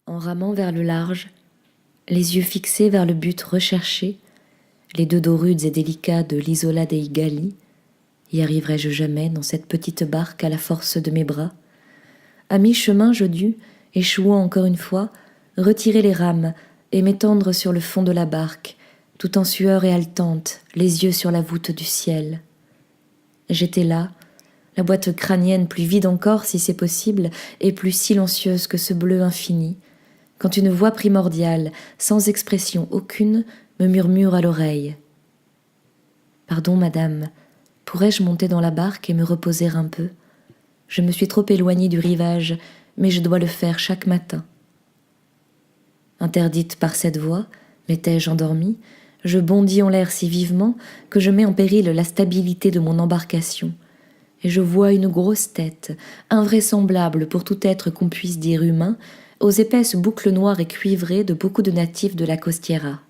En ramant vers le large, les yeux fixés vers le but recherché, les deux dos rudes et délicats de l'Isola dei Galli, y arriverai-je jamais dans cette petite barque à la force de mes bras? À mi-chemin, je dus, échouant encore une fois, retirer les rames et m'étendre sur le fond de la barque, tout en sueur et haletante, les yeux sur la voûte du ciel. J'étais là, la boîte crânienne plus vide encore si c'est possible, et plus silencieuse que ce bleu infini, quand une voix primordiale, sans expression aucune, me murmure à l'oreille. « Pardon, madame, pourrais-je monter dans la barque et me reposer un peu? Je me suis trop éloignée du rivage, mais je dois le faire chaque matin. » Interdite par cette voix, m'étais-je endormie, je bondis en l'air si vivement que je mets en péril la stabilité de mon embarcation, et je vois une grosse tête, invraisemblable pour tout être qu'on puisse dire humain, aux épaisses boucles noires et cuivrées de beaucoup de natifs de la Costiera.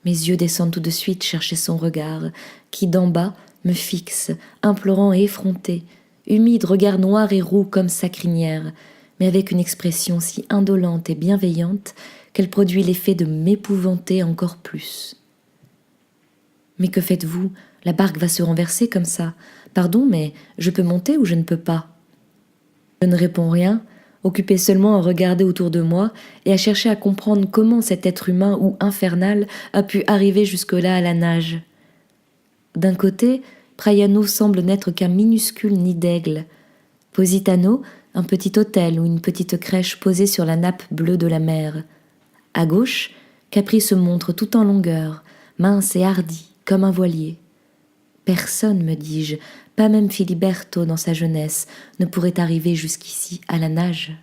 Mes yeux descendent tout de suite chercher son regard, qui d'en bas me fixe, implorant et effronté, humide regard noir et roux comme sa crinière, mais avec une expression si indolente et bienveillante qu'elle produit l'effet de m'épouvanter encore plus. « Mais que faites-vous? La barque va se renverser comme ça. Pardon, mais je peux monter ou je ne peux pas ?» Je ne réponds rien, occupé seulement à regarder autour de moi et à chercher à comprendre comment cet être humain ou infernal a pu arriver jusque-là à la nage. D'un côté, Praiano semble n'être qu'un minuscule nid d'aigle. Positano, un petit hôtel ou une petite crèche posée sur la nappe bleue de la mer. À gauche, Capri se montre tout en longueur, mince et hardi, comme un voilier. Personne, me dis-je, pas même Filiberto dans sa jeunesse, ne pourrait arriver jusqu'ici à la nage.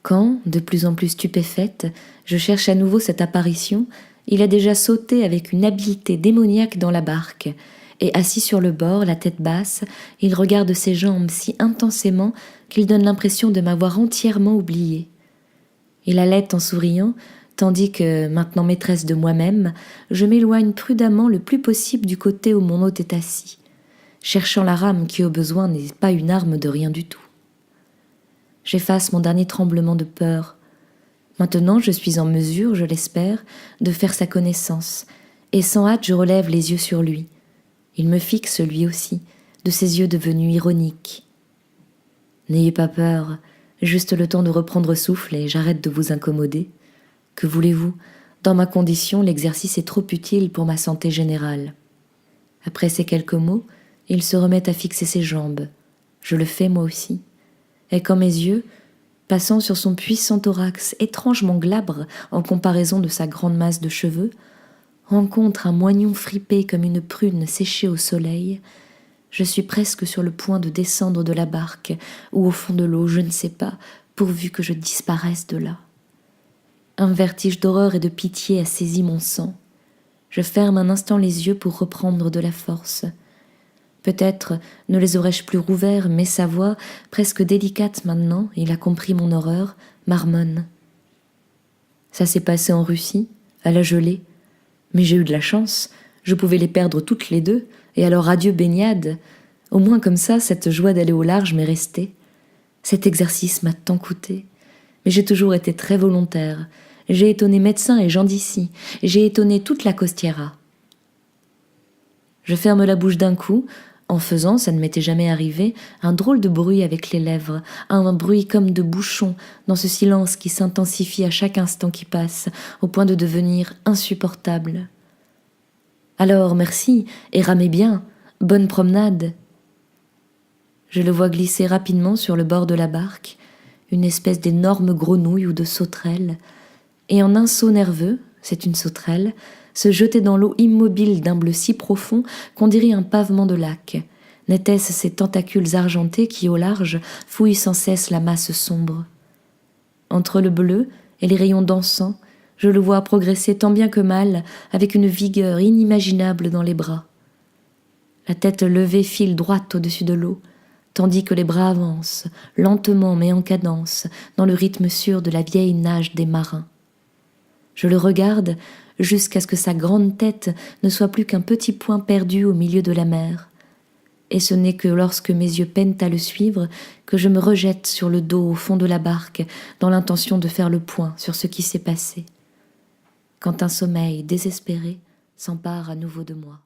Quand, de plus en plus stupéfaite, je cherche à nouveau cette apparition, il a déjà sauté avec une habileté démoniaque dans la barque, et assis sur le bord, la tête basse, il regarde ses jambes si intensément qu'il donne l'impression de m'avoir entièrement oubliée. Il halète en souriant, tandis que, maintenant maîtresse de moi-même, je m'éloigne prudemment le plus possible du côté où mon hôte est assis, cherchant la rame qui, au besoin, n'est pas une arme de rien du tout. J'efface mon dernier tremblement de peur. Maintenant, je suis en mesure, je l'espère, de faire sa connaissance, et sans hâte, je relève les yeux sur lui. Il me fixe, lui aussi, de ses yeux devenus ironiques. « N'ayez pas peur, juste le temps de reprendre souffle et j'arrête de vous incommoder. Que voulez-vous? Dans ma condition, l'exercice est trop utile pour ma santé générale. » Après ces quelques mots, il se remet à fixer ses jambes. Je le fais moi aussi. Et quand mes yeux, passant sur son puissant thorax étrangement glabre en comparaison de sa grande masse de cheveux, rencontrent un moignon fripé comme une prune séchée au soleil, je suis presque sur le point de descendre de la barque, ou au fond de l'eau, je ne sais pas, pourvu que je disparaisse de là. Un vertige d'horreur et de pitié a saisi mon sang. Je ferme un instant les yeux pour reprendre de la force. Peut-être ne les aurais-je plus rouverts, mais sa voix, presque délicate maintenant, il a compris mon horreur, marmonne. Ça s'est passé en Russie, à la gelée. Mais j'ai eu de la chance, je pouvais les perdre toutes les deux, et alors adieu baignade. Au moins comme ça, cette joie d'aller au large m'est restée. Cet exercice m'a tant coûté, mais j'ai toujours été très volontaire. J'ai étonné médecins et gens d'ici, j'ai étonné toute la Costiera. Je ferme la bouche d'un coup, en faisant, ça ne m'était jamais arrivé, un drôle de bruit avec les lèvres, un bruit comme de bouchon, dans ce silence qui s'intensifie à chaque instant qui passe, au point de devenir insupportable. Alors, merci, et ramez bien, bonne promenade. Je le vois glisser rapidement sur le bord de la barque, une espèce d'énorme grenouille ou de sauterelle, et en un saut nerveux, c'est une sauterelle, se jeter dans l'eau immobile d'un bleu si profond qu'on dirait un pavement de lac. N'étaient-ce ces tentacules argentés qui, au large, fouillent sans cesse la masse sombre? Entre le bleu et les rayons dansants, je le vois progresser tant bien que mal, avec une vigueur inimaginable dans les bras. La tête levée file droite au-dessus de l'eau, tandis que les bras avancent, lentement mais en cadence, dans le rythme sûr de la vieille nage des marins. Je le regarde jusqu'à ce que sa grande tête ne soit plus qu'un petit point perdu au milieu de la mer. et ce n'est que lorsque mes yeux peinent à le suivre que je me rejette sur le dos au fond de la barque dans l'intention de faire le point sur ce qui s'est passé, quand un sommeil désespéré s'empare à nouveau de moi.